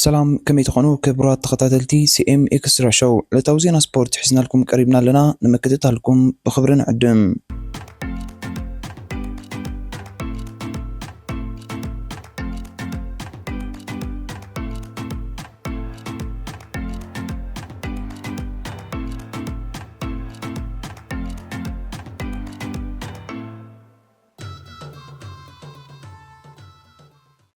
سلام كمي تخونو كبرات تخطاتلتي سي ام اكسترا شو لتوزينا سبورت حسنا لكم قريبنا لنا نمكتتها لكم بخبرنا عدم.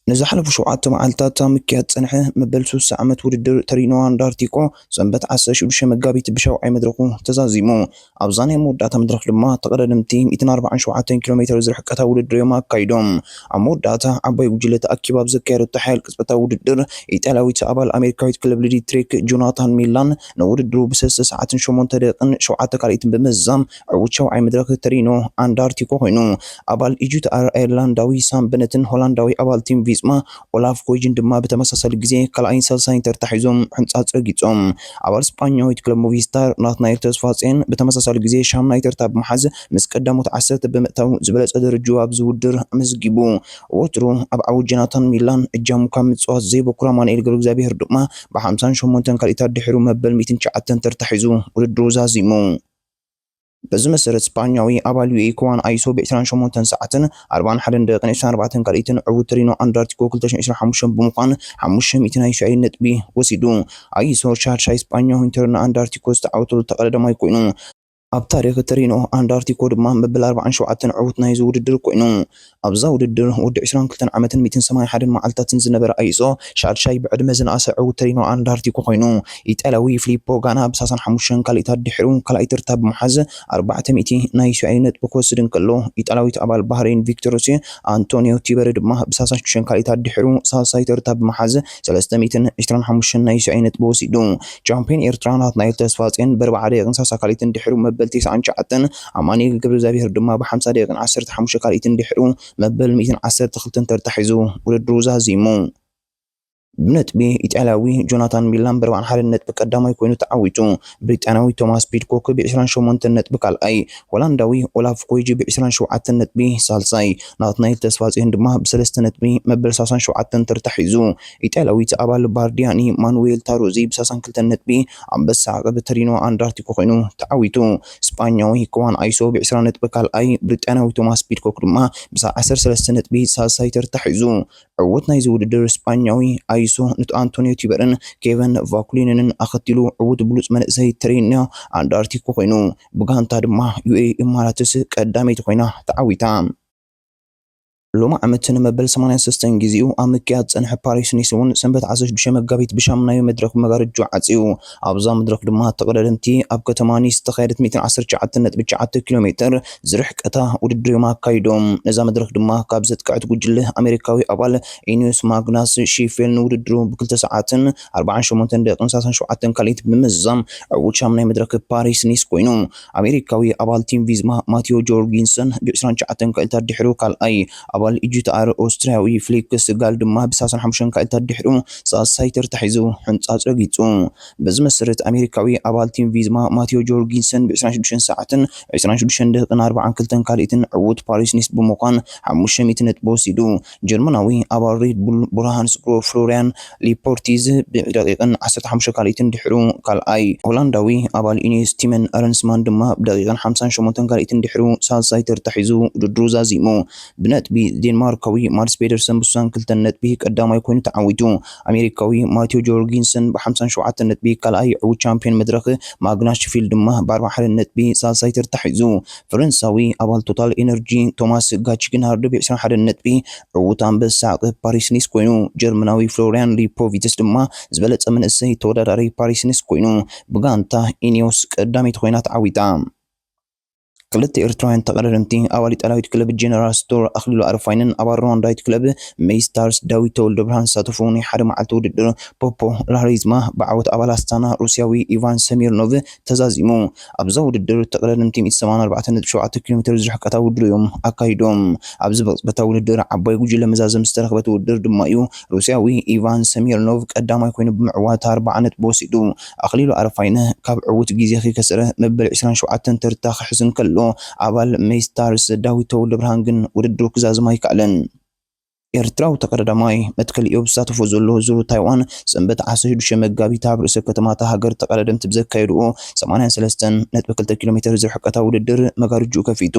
نزحلف شوعات معالتات مكيات صنحه مبل 3 عامت وددر ترينو اندارتيكو سنبت 16 مغابيت بشوعي مدركو تزازيمو ابزاني موداتا مدرك لما تقدمتي 247 كيلومتر زرحقتا وددر يما كايدوم اموداتا عباي وجلت اكباب زكير التحيل قصبتا وددر ايطالياوي ابال امريكاويت كلب لدي تريك جوناثان ميلان نوددرو بسس ساعات 8 دقيقه شوعات كاريتن بمزام عوتشوعي مدرك ترينو اندارتيكو هينو ابال ايجوت ايرلانداوي سام بنتن هولنداوي ابال تيم فيزما اولاف كويجن دما بتمسسل غزي كلاين سلساين ترتحيزوم حنصاص رغيصوم ابال اسبانيويت كلب موفيستار ناتنايل تسفاصين بتمسسل غزي شامنايتر تاب محز مس قدامت 10 بمقتاو زبلص درجو اب زودر مسغيبو وترو اب عوجناتان ميلان اجامو كامصوات زي بكره مانيل غرو زابير دما ب 58 كاليتار دحرو مبل 109 ترتحيزو ودرو زازيمو بز مسرت اسبانياوي اباليو ايكوان ايسو ب 28 ساعه 41 دقيقه 24 كاليتن عوترينو اندارتيكو 2025 بمقان 590 نطبي وسيدو ايسو شارشا اسبانيو انترنا اندارتيكو استعوتو تقدم يكونوا اب تاريخ ترينو اندارتيكو دما مبل 47 عوت ناي زوددر كوينو ابزا وددر ود 22 عامه 281 معلتات زنبر ايسو شارشاي بعد مزن اسعو ترينو اندارتيكو كوينو ايطالياوي فيليبو غانا بساسن 5 كاليتار دحرون كلايتر تاب محز 400 ناي شعينت بكوسدن كلو ايطالياوي ابال بحرين فيكتوروسي انطونيو تيبر دما بساسن 5 كاليتار دحرون سالسايتر تاب محز 325 ناي شعينت بوسيدو جامبين ايرترانات نايل تسفاصين بربع دقيقه 5 كاليتن دحرون مبل 9 اماني قبل زابير دما ب 5 دقيقه 15 كاليتن دحرون مبل 110 تخلتن ترتحيزو ودرو زازيمو بنتبي إيطالياوي جوناثان ميلان بربع حال النت بقدامه يكونوا تعويتو بريطانياوي توماس بيتكوك ب 28 النت بقالأي هولنداوي اولاف كويجي ب 27 النت بي سالساي ناتنايل تسفازين دما ب3 نت بي مبل 37 ترتحيزو إيطالياوي ابال باردياني مانويل تاروزي ب 32 نت بي عم بس عقب ترينو اندارتيكو كونوا تعويتو اسبانياوي كوان ايسو ب 20 نت بقالأي بريطانياوي توماس بيتكوك دما ب 13 نت بي سالساي ترتحيزو عوتنا يزود الدر اسبانياوي ايسو نت انطونيو تيبرن كيفن فاكولينن اختلو عود بلوص منسي ترينيا اندارتيكو كوينو بغانتا دما يو اي اماراتس قدامي تكوينا تعويتا لوما عمتنا مبل 86 جزيو امكيات صنح باريس نيسون سنبت 16 مغابيت بشامناي مدرك مغارجو عصيو ابزا مدرك دما تقدرنتي اب كتماني استخيرت 119 كيلومتر زرحقتا وددر ما كايدوم نزا مدرك دما كابزت قعت وجله امريكاوي ابال انيوس ماغناس شيفيل وددرو بكل ساعات 48 دقيقه 57 كاليت بمزام عود شامناي مدرك باريس نيس كوينو امريكاوي ابال تيم فيزما ماتيو جورجينسون ب 29 كاليت دحرو كالاي ابال ايجيت ار اوسترالياوي فليكس قال دما ب 55 كاليت دحرو سايتر تحيزو حنصاص رغيصو بز مسرت امريكاوي ابال تيم فيزما ماتيو جورجينسون ب 26 ساعه 26 دقيقه 42 كاليتن عود باريس نيس بمقان 500 نطبو سيدو جرمناوي ابال ريد بول برهان سبرو فلوريان ليبورتيز بدقيقه 15 كاليتن دحرو كالاي هولنداوي ابال انيس تيمن ارنسمان دما بدقيقه 58 كاليتن دحرو سايتر تحيزو ددروزا زيمو بنت دنماركاوي مارس بيدرسون بسان كلتن نت بي قدامه يكون تعويتو امريكاوي ماتيو جورجينسون ب 57 نت بي كالاي عود شامبيون مدرخ ماغناش فيلد ما ب 4 نت بي سايتر تحيزو فرنساوي ابال توتال انرجي توماس غاتشكنهارد ب 21 نت بي عود انبس باريس نيس كوينو جرمناوي فلوريان ليبوفيتس دما زبلص من اسي توداداري باريس نيس كوينو بغانتا انيوس قدامي تخوينا تعويتا كلت إيرتراين تقررمتي أولي تلاويت كلب الجنرال ستور أخلو أرفاينن أبارون دايت كلب مي ستارز داوي تول دبران ساتوفوني حرم عالتو ددر بوبو لاريزما بعوت أبالاستانا روسياوي إيفان سميرنوف تزازيمو أبزاو ددر تقررمتي 184 كيلومتر زرحقتا ودر يوم أكايدوم أبز بتاول ددر عباي وجل مزازم استرخبت ودر دمايو روسياوي إيفان سميرنوف قداما يكون بمعوات 4 بوسيدو أخليلو أرفاينه كاب عوت جيزيخي كسره مبل 27 ترتاخ حزن كلو ابال مي ستارز داوي تول برهانغن وددرو كزازما يكالن ኤርትራዊ ተቀዳዳማይ መትከል ኢዮብ ዝሳተፎ ዘሎ ዙሩ ታይዋን ሰንበት 16 መጋቢት ኣብ ርእሰ ከተማታ ሃገር ተቀዳደምቲ ብዘካየድዎ 83.2 ኪሎ ሜትር ዝርሕቀታ ውድድር መጋርጁ ከፊቱ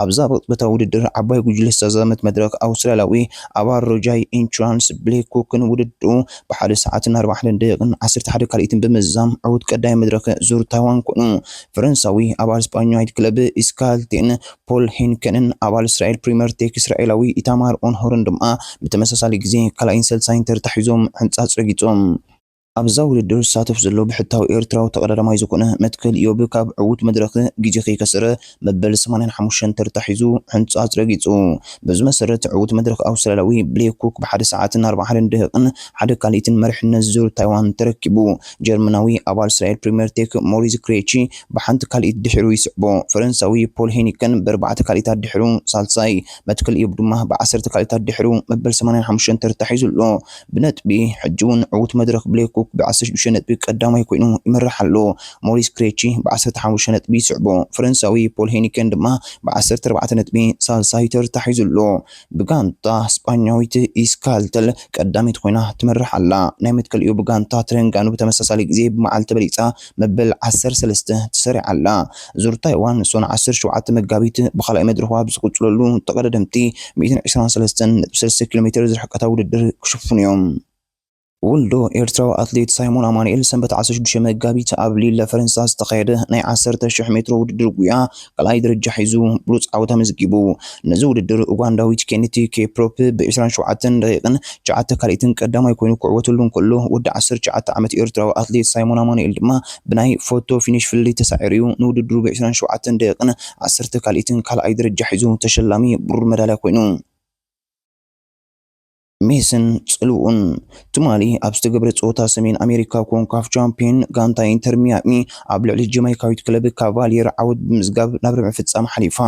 ኣብዛ በታ ውድድር ዓባይ ጉጅለ ዝተዛመት መድረክ ኣውስትራልያዊ ኣባል ሮጃይ ኢንሹራንስ ብሌክ ኮክን ውድድሩ ብሓደ ሰዓትን 41 ደቂቃን 11 ካልኢትን ብምዛም ዕውት ቀዳይ መድረክ ዙር ታይዋን ኮኑ ፈረንሳዊ ኣባል ስፓኛዊት ክለብ ኢስካልቴን ፖል ሄንከንን ኣባል እስራኤል ፕሪሚየር ቴክ እስራኤላዊ ኢታማር ኦንሆርን ድማ ብተመሳሳሊ ግዜ ካልኣይን ሰልሳይን ተርታሒዞም ሕንፃፅ ረጊፆም ኣብዛ ውድድር ዝሳተፍ ዘሎ ብሕታዊ ኤርትራዊ ተቀዳዳማይ ዝኾነ መትከል ኢዮብ ካብ ዕዉት መድረክ ግዜ ከይከሰረ መበል 85 ተርታሒዙ ሕንፃፅ ረጊፁ በዚ መሰረት ዕዉት መድረክ ኣውስትራልያዊ ብሌክ ኮክ ብሓደ ሰዓትን 41 ደቂቃን ሓደ ካልኢትን መሪሕነት ዙር ታይዋን ተረኪቡ ጀርመናዊ ኣባል እስራኤል ፕሪሚየር ቴክ ሞሪስ ክሬቺ ብሓንቲ ካልኢት ድሕሩ ይስዕቦ ፈረንሳዊ ፖል ሄኒከን ብኣርባዕተ ካልኢታት ድሕሩ ሳልሳይ መትከል ኢዮብ ድማ ብ10 ካልኢታት ድሕሩ መበል 85 ተርታሒዙ ኣሎ ብነጥቢ ሕጂ እውን ዕዉት መድረክ ብሌክ ኮክ ب16 ነጥቢ ቀዳማይ ኮይኑ ይመርሕ ኣሎ ሞሪስ ክሬቺ ብ15 ነጥቢ ይስዕቦ ፈረንሳዊ ፖል ሄኒከን ድማ ብ14 ነጥቢ ሳልሳይ ተርታሒዙ ኣሎ ብጋንታ ስፓኛዊት ኢስካልተል ቀዳሚት ኮይና ትመርሕ ኣላ ናይ መትከል ኢዮብ ብጋንታ ትረንጋኑ ብተመሳሳሊ ግዜ ብመዓልቲ በሊፃ መበል 13 ትሰሪዕ ኣላ ዙር ታይዋን ሶን 17 መጋቢት ብኻልኣይ መድረኽ ብዝቕፅለሉ ተቀዳደምቲ 123.3 ኪሎ ሜትር ዝርሕቀታ ውድድር ክሽፍኑ እዮም ወልዶ ኤርትራዊ ኣትሌት ሳይሞን ኣማኑኤል ሰንበት 16 መጋቢት ኣብ ሊለ ፈረንሳ ዝተኻየደ ናይ 10,000 ሜትሮ ውድድር ጉያ ካልኣይ ደረጃ ሒዙ ብሉፅ ዓወታ መዝጊቡ ነዚ ውድድር ኡጋንዳዊት ኬንቲ ኬፕሮፕ ብ27 ደቂቕን 9 ካልኢትን ቀዳማይ ኮይኑ ክዕወተሉ እንከሎ ወዲ 19 ዓመት ኤርትራዊ ኣትሌት ሳይሞን ኣማኑኤል ድማ ብናይ ፎቶ ፊኒሽ ፍልይ ተሳዒሩ ንውድድሩ ብ27 ደቂቕን 10 ካልኢትን ካልኣይ ደረጃ ሒዙ ተሸላሚ ብሩር መዳልያ ኮይኑ ሜሰን ጽልኡን ትማሊ ኣብ ዝተገብረ ጾታ ሰሜን ኣሜሪካ ኮንካፍ ቻምፒዮን ጋንታ ኢንተር ሚያሚ ኣብ ልዕሊ ጀማይካዊት ክለብ ካቫሊየር ዓወት ብምዝጋብ ናብ ረብዒ ፍጻመ ሓሊፋ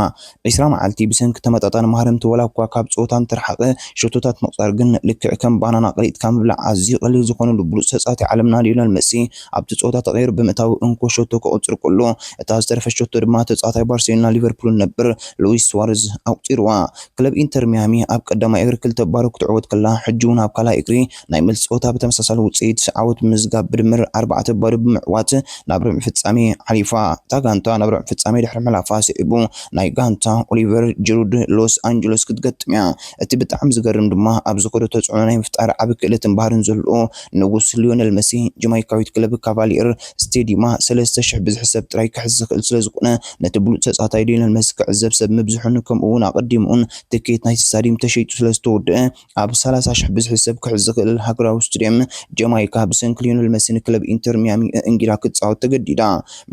20 መዓልቲ ብሰንኪ ተመጣጣኒ ማህረምቲ ወላ እኳ ካብ ጾታን ተረሓቐ ሸቶታት መቁፃር ግን ልክዕ ከም ባናና ቀሊጥካ ምብላዕ ኣዝዩ ቀሊል ዝኾነሉ ብሉፅ ተፃዋቲ ዓለምና ሊዮነል መሲ ኣብቲ ጾታ ተቐይሩ ብምእታው እንኮ ሸቶ ክቁፅር ከሎ እታ ዝተረፈ ሸቶ ድማ ተፃዋታይ ባርሴሎና ሊቨርፑል ነበር ሉዊስ ስዋሬዝ ኣቁፂርዋ ክለብ ኢንተር ሚያሚ ኣብ ቀዳማይ እግሪ ክልተ ባሮ ክትዕወት ሕጂውን ኣብ ካልኣይ እግሪ ናይ መልሲ ጾታ ብተመሳሳሊ ውፅኢት ዓወት ምዝጋብ ብድምር 4 ባዶ ብምዕዋት ናብ ረብዒ ፍጻሜ ሓሊፋ እታ ጋንታ ናብ ረብዒ ፍጻሜ ድሕሪ ምሕላፋ ስዒቡ ናይ ጋንታ ኦሊቨር ጂሩድ ሎስ አንጀለስ ክትገጥም እያ እቲ ብጣዕሚ ዝገርም ድማ ኣብ ዝኸዶ ተፅዕኖ ናይ ምፍጣር ዓብ ክእለትን ባህርን ዘለዎ ንጉስ ሊዮነል መሲ ጀማይካዊት ክለብ ካቫሊየር ስቴዲየማ 3,000 ብዝሕሰብ ጥራይ ክሕዝ ዝኽእል ስለዝኾነ ነቲ ብሉፅ ተፃዋታይ ሊዮነል መሲ ክዕዘብ ሰብ ምብዝሑን ከምኡውን ኣቐዲሙን ትኬት ናይቲ ስታዲየም ተሸይጡ ስለዝተወድአ ኣብ 30,000 ብዝሕሰብ ክሕዝ ዝኽእል ሃገራዊ ስታዲየም ጀማይካ ብሰንኪ ሊዮነል መሲ ንክለብ ኢንተር ሚያሚ እንግዳ ክትፃወት ተገዲዳ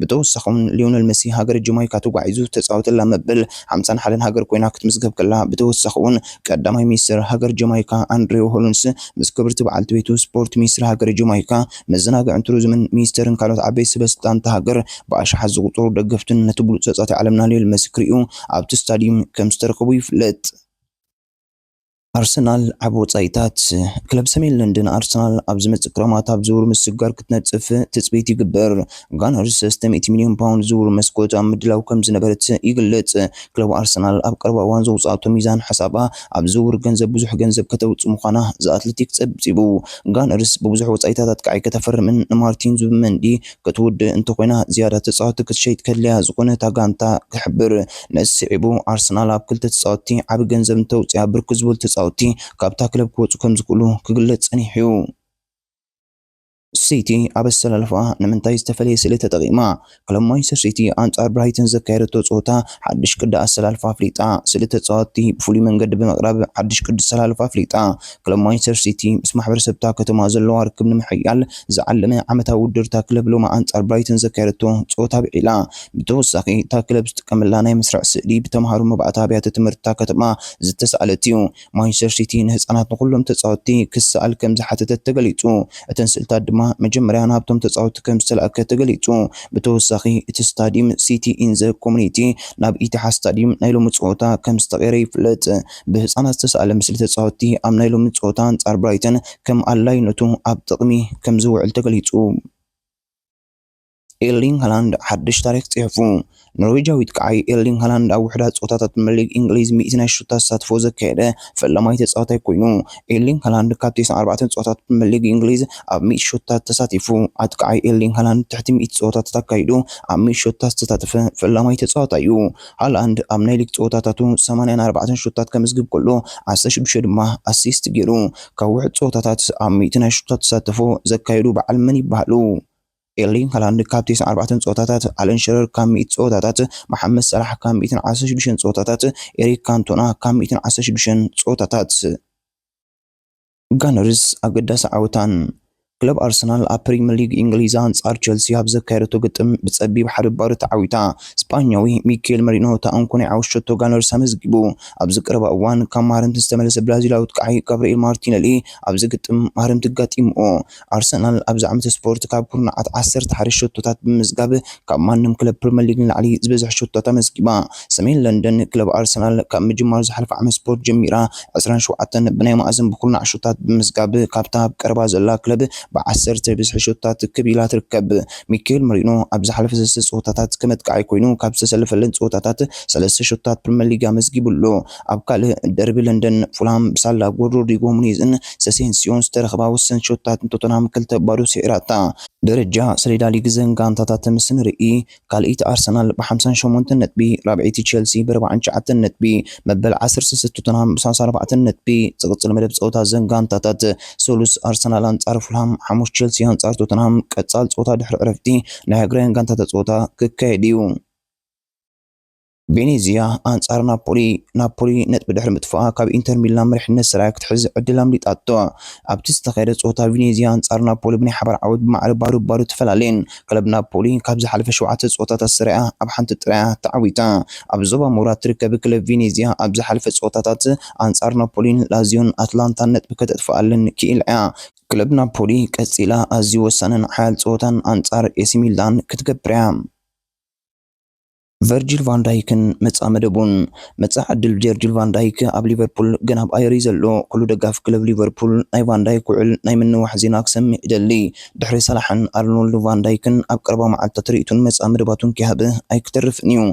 ብተወሳኺ ሊዮነል መሲ ሃገር ጀማይካ ተጓዒዙ ተፃወተላ መበል 51 ሃገር ኮይና ክትምዝገብ ከላ ብተወሳኺ እውን ቀዳማይ ሚኒስትር ሃገር ጀማይካ ኣንድሬው ሆሎንስ ምስ ክብርቲ በዓልቲ ቤቱ ስፖርት ሚኒስትር ሃገር ጀማይካ መዘናግዕን ቱሪዝምን ሚኒስተርን ካልኦት ዓበይቲ ሰበስልጣናት ሃገር ብኣሽሓት ዝቁፅሩ ደገፍትን ነቲ ብሉፅ ተፃዋታይ ዓለምና ሊዮነል መሲ ክሪኡ ኣብቲ ስታዲየም ከም ዝተረኸቡ ይፍለጥ ኣርሰናል ዓብ ወፃኢታት ክለብ ሰሜን ለንደን ኣርሰናል ኣብ ዝመጽእ ክረማት ኣብ ዝውውር ምስጋር ክትነጽፍ ትጽቢት ይግበር ጋነርስ 300 ሚልዮን ፓውንድ ዝውውር መስኮት ኣብ ምድላው ከም ዝነበረት ይግለጽ ክለብ ኣርሰናል ኣብ ቀረባ እዋን ዘውፅኣቶ ሚዛን ሓሳባ ኣብ ዝውውር ገንዘብ ብዙሕ ገንዘብ ከተውፅእ ምዃና ዘኣትሌቲክ ጸብጺቡ ጋነርስ ብብዙሕ ወፃኢታት ኣጥቃዒ ከተፈርምን ንማርቲን ዙቢሜንዲ ክትውድእ እንተኮይና ዝያዳ ተጻዋቲ ክትሸይጥ ከድልያ ዝኾነ ጋንታ ክሕብር ነስዒቡ ኣርሰናል ኣብ ክልተ ተጻዋቲ ዓብ ገንዘብ እንተውፅያ ብርክ ዝብል ተጻዋቲ ካብታ ክለብ ክወፁ ከም ዝኽእሉ ክግለጽ ጸኒሑ ሲቲ ኣብ ኣሰላልፋ ንምንታይ ዝተፈለየ ስእሊ ተጠቒማ ክለብ ማንቸስተር ሲቲ ኣንጻር ብራይተን ዘካየደቶ ጾታ ሓድሽ ቅዲ ኣሰላልፋ ኣፍሊጣ ስእሊ ተጻዋቲ ብፍሉይ መንገዲ ብምቕራብ ሓድሽ ቅዲ ኣሰላልፋ ኣፍሊጣ ክለብ ማንቸስተር ሲቲ ምስ ማሕበረሰብታ ከተማ ዘለዋ ርክብ ንምሕያል ዝዓለመ ዓመታዊ ውድድርታ ክለብ ሎማ ኣንጻር ብራይተን ዘካየደቶ ጾታ ብዒላ ብተወሳኺ እታ ክለብ ዝጥቀመላ ናይ መስርዕ ስእሊ ብተምሃሮ መባእታ ኣብያተ ትምህርትታ ከተማ ዝተሰኣለት እዩ ማንቸስተር ሲቲ ንህፃናት ንኩሎም ተጻወቲ ክሰኣል ከም ዝሓተተት ተገሊጹ እተን ስእልታት ድማ መጀመርያ ናብቶም ተጻወቲ ከም ዝተላእከ ተገሊጹ ብተወሳኺ እቲ ስታዲየም ሲቲ ኢን ዘ ኮሚኒቲ ናብ ኢቲሓድ ስታዲየም ናይ ሎሚ ጸወታ ከም ዝተቐየረ ይፍለጥ ብህፃናት ዝተሰኣለ ምስሊ ተጻወቲ ኣብ ናይ ሎሚ ጸወታ ኣንጻር ብራይተን ከም ኣድላይነቱ ኣብ ጥቕሚ ከም ዝውዕል ተገሊጹ ኤርሊንግ ሃላንድ ሓድሽ ታሪክ ጽሒፉ ኖርዌጃዊት ከዓይ ኤርሊንግ ሃላንድ ኣብ ውሕዳት ጾታታት ፕሪምየር ሊግ እንግሊዝ 100 ናይ ሹታት ተሳትፎ ዘካየደ ፈላማይ ተጻዋታይ ኮይኑ ኤርሊንግ ሃላንድ ካብ 94 ጾታታት ፕሪምየር ሊግ እንግሊዝ ኣብ 100 ሹታት ተሳቲፉ ኣጥቃዓይ ኤርሊንግ ሃላንድ ትሕቲ 100 ጾታታት ኣካይዱ ኣብ 100 ሹታት ዝተሳተፈ ፈላማይ ተጻዋታይ እዩ። ሃላንድ ኣብ ናይ ሊግ ጾታታቱ 84 ሹታት ከምዝግብ ከሎ 16 ድማ ኣሲስት ገይሩ። ካብ ውሕድ ጾታታት ኣብ 100 ናይ ሹታት ተሳትፎ ዘካየዱ በዓል መን ይበሃሉ? ኤርሊንግ ሃላንድ ካብ 94 ጾታታት፣ ኣለን ሽረር ካብ 100 ጾታታት፣ መሐመድ ሰላሕ ካብ 116 ጾታታት፣ ኤሪክ ካንቶና ካብ 116 ጾታታት። ጋነርስ ኣገዳሲ ዓወታን ክለብ ኣርሰናል ኣብ ፕሪምየር ሊግ እንግሊዝ አንጻር ቸልሲ ኣብ ዘካየደቶ ግጥም ብጸቢብ ሓደ ባሩ ተዓዊታ ስፓኛዊ ሚኬል መሪኖ ተኣንኮነ ዓውሸቶ ጋነርስ ኣመዝጊቡ። ኣብዚ ቀረባ እዋን ካብ ማረምቲ ዝተመለሰ ብራዚላዊ ተቃዓይ ጋብሪኤል ማርቲኔሊ ኣብዚ ግጥም ማረምቲ ገጢምኦ። ኣርሰናል ኣብዚ ዓመት ስፖርት ካብ ኩርናዓት 11 ሸቶታት ብምዝጋብ ካብ ማንም ክለብ ፕሪምየር ሊግ ንላዕሊ ዝበዝሕ ሸቶታት ኣመዝጊባ። ሰሜን ለንደን ክለብ ኣርሰናል ካብ ምጅማር ዝሓለፈ ዓመት ስፖርት ጀሚራ 27 ብናይ ማእዘን ብኩርናዕ ሸቶታት ብምዝጋብ ካብታ ኣብ ቀረባ ዘላ ክለብ ب10 ብዝሕ ሾታት ክቢላ ትርከብ። ሚኬል መሪኖ ኣብ ዝሓለፈ 3 ጾታታት ከመጥቃዓይ ኮይኑ ካብ ዝተሰለፈለን ጾታታት 3 ሾታት ፕሪምየር ሊግ ኣመዝጊቡሎ። ኣብ ካልእ ደርቢ ለንደን ፉልሃም ብሳላ ጎድሮድሪጎ ሙኒዝን ሰሴንሲዮን ዝተረኸባ ወሰን ሾታት ቶተንሃም 2 ባዶ ሲዕራታ። ደረጃ ሰሌዳ ሊግ ዘንጋንታታት ምስ ንርኢ ካልኢት ኣርሰናል ብ58 ነጥቢ፣ ራብዒቲ ቸልሲ ብ49 ነጥቢ፣ መበል 13 ቶተንሃም ብ34 ነጥቢ። ዝቕጽል መደብ ጸወታ ዘንጋንታታት ሶሉስ ኣርሰናል አንጻር ፉልሃም፣ ሓሙስ ቸልሲ አንጻር ቶተንሃም ቀጻል ጸወታ ድሕሪ ዕረፍቲ ናይ ሃገራውያን ጋንታታት ጸወታ ክካየድ እዩ። ቬኔዚያ አንጻር ናፖሊ ነጥቢ ድሕሪ ምጥፋኣ ካብ ኢንተር ሚላን መሪሕነት ሰራይ ክትሕዝ ዕድል ኣምሊጣቶ። ኣብቲ ዝተኻየደ ጸወታ ቬኔዚያ አንጻር ናፖሊ ብናይ ሓባር ዓወት ብማዕረ ባዶ ተፈላለየን። ክለብ ናፖሊ ካብ ዝሓለፈ 7 ጸወታታት ሰሪዓ ኣብ ሓንቲ ጥራያ ተዓዊታ። ኣብ ዞባ ምብራቅ ትርከብ ክለብ ቬኔዚያ ኣብ ዝሓለፈ ጸወታታት አንጻር ናፖሊን ላዚዮን ኣትላንታን ነጥቢ ከተጥፍኣለን ክኢላ እያ። ክለብ ናፖሊ ቀጺላ ኣዝዩ ወሳንን ሓያል ጸወታን አንጻር ኤሲ ሚላን ክትገብር እያ። ቨርጂል ቫን ዳይክን መጻ መደቡን መጻ ዕድል ቨርጂል ቫን ዳይክ ኣብ ሊቨርፑል ገና ኣብ ኣይሪ ዘሎ ኩሉ ደጋፊ ክለብ ሊቨርፑል ናይ ቫን ዳይክ ውዕል ናይ ምንዋሕ ዜና ክሰምዕ ይደሊ። ድሕሪ ሰላሕን ኣርኖልድ ቫን ዳይክን ኣብ ቀረባ መዓልታት ትርኢቱን መጻ መደባቱን ክሃብ ኣይክተርፍን እዩ።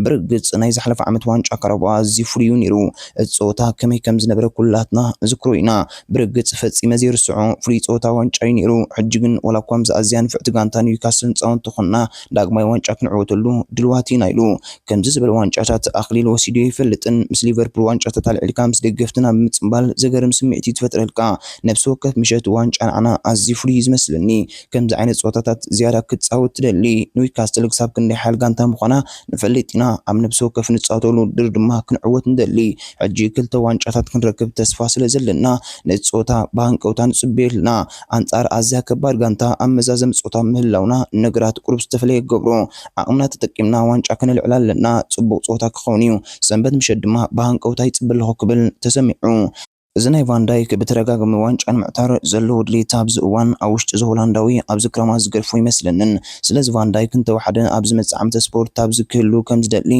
ብርግጽ ናይ ዝሓለፈ ዓመት ዋንጫ ቀረባ ኣዝዩ ፍሉይ ነይሩ። እቲ ጸወታ ከመይ ከም ዝነበረ ኩላትና ንዝክሮ ኢና። ብርግጽ ፈጺመ ዘይርስዖ ፍሉይ ጸወታ ዋንጫ እዩ ነይሩ። ሕጂ ግን ዋላ እኳ ምዝኣዝያ ንፍዕቲ ጋንታ ኒውካስል ጻወንቲ ኮንና ዳግማይ ዋንጫ ክንዕወተሉ ድልዋት ኢና ኢሉ። ከምዚ ዝበለ ዋንጫታት ኣኽሊል ወሲዱ ይፈልጥን ምስ ሊቨርፑል ዋንጫታት ኣልዕልካ ምስ ደገፍትና ብምጽምባል ዘገርም ስምዒት ይትፈጥረልካ። ነፍሲ ወከፍ ምሸት ዋንጫ ንዓና ኣዝዩ ፍሉይ ዝመስለኒ። ከምዚ ዓይነት ጸወታታት ዝያዳ ክትጻወት ትደሊ። ኒውካስትል ክሳብ ክንደይ ሓያል ጋንታ ምዃና ንፈልጥ ኢና። ኣብ ነፍሲ ወከፍ ንጻወተሉ ውድድር ድማ ክንዕወት ንደሊ። ሕጂ 2 ዋንጫታት ክንረክብ ተስፋ ስለ ዘለና ነቲ ጸወታ ብሃንቀውታ ንጽበየልና። አንጻር ኣዝያ ከባድ ጋንታ ኣብ መዛዘም ጸወታ ምህላውና ነገራት ቁሩብ ዝተፈለየ ገብሮ። ዓቕምና ተጠቂምና ዋንጫ ክንልዕል ኣለና። ጽቡቕ ጸወታ ክኸውን እዩ። ሰንበት ምሸት ድማ ብሃንቀውታ ይጽበል ኣለኹ ክብል ተሰሚዑ። እዚ ናይ ቫን ዳይክ ብተደጋጋሚ ዋንጫ ንምዕታር ዘለዎ ድሌት ኣብዚ እዋን ኣብ ውሽጢ ሆላንዳዊ ኣብዚ ክረማ ዝገርፎ ይመስለንን። ስለዚ ቫን ዳይክ እንተወሓደ ኣብ ዝመጽእ ዓመተ ስፖርት ኣብዚ ክህሉ ከም ዝደሊ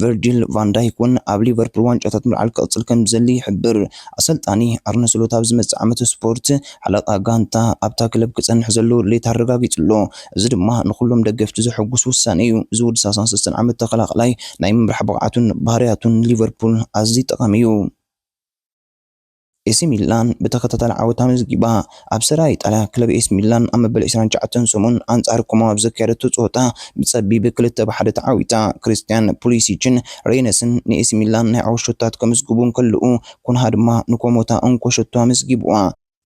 ቨርጂል ቫን ዳይክ እውን ኣብ ሊቨርፑል ዋንጫታት ምልዓል ክቕጽል ከም ዝደሊ ይሕብር። ኣሰልጣኒ ኣርነ ስሎት ኣብ ዝመጽእ ዓመተ ስፖርት ሓለቓ ጋንታ ኣብታ ክለብ ክጸንሕ ዘለዎ ድሌት ኣረጋጊጹሎ። እዚ ድማ ንኹሎም ደገፍቲ ዘሐጉስ ውሳነ እዩ። እዚ ወዲ 33 ዓመት ተኸላኻላይ ናይ ምምራሕ ብቕዓቱን ባህርያቱን ሊቨርፑል ኣዝዩ ጠቓሚ እዩ። ኤሲ ሚላን በተከታታይ ዓወት ኣመዝጊባ ኣብ ሰራይ ኢጣልያ ክለብ ኤሲ ሚላን ኣብ መበል 29 ሰሙን አንጻር ኮሞ ኣብ ዘካየደቶ ጸወታ ብጸቢብ 2-1 ተዓዊታ። ክሪስቲያን ፑሊሲችን ሬነስን ንኤሲ ሚላን ናይ ዓወት ከምዝግቡን ከልኡ ኩንሃ ድማ ንኮሞታ እንኮሸቶ ኣመዝጊብዋ።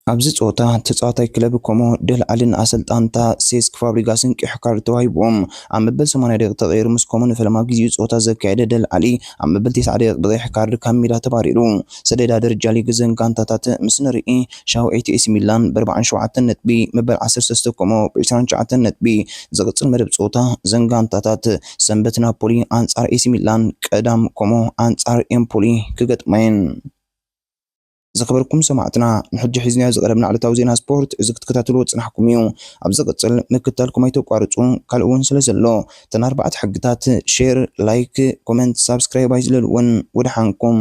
ኣብዚ ጸወታ ተጻዋታይ ክለብ ኮሞ ደልዓልን ኣሰልጣንታ ሴስክ ፋብሪጋስን ቅሕ ካርድ ተዋሂቦም። ኣብ መበል 80 ደቂቃ ተቐይሩ ምስ ኮሞ ንፈለማ ግዚኡ ጸወታ ዘካየደ ደልዓሊ ኣብ መበል 90 ደቂቃ ብቀይሕ ካርድ ካብ ሜዳ ተባሪሩ። ሰደዳ ደረጃ ሊግ ዘንጋንታታት ምስ ንርኢ ሻውዒቲ ኤሲ ሚላን ብ47 ነጥቢ፣ መበል 13 ኮሞ ብ29 ነጥቢ። ዝቕጽል መደብ ጸወታ ዘንጋንታታት ሰንበት ናፖሊ አንጻር ኤሲ ሚላን፣ ቀዳም ኮሞ አንጻር ኤምፖሊ ክገጥመን። ዝኸበርኩም ሰማዕትና ንሕጂ ሒዝናዮ ዝቐረብና ዕለታዊ ዜና ስፖርት እዚ ክትከታተልዎ ጽናሕኩም እዩ። ኣብ ዝቕጽል ምክትታልኩም ኣይተቋርጹ። ካልእ እውን ስለ ዘሎ ተን 4 ሕግታት ሼር፣ ላይክ፣ ኮሜንት፣ ሳብስክራይብ ኣይዝለልዎን ወድሓንኩም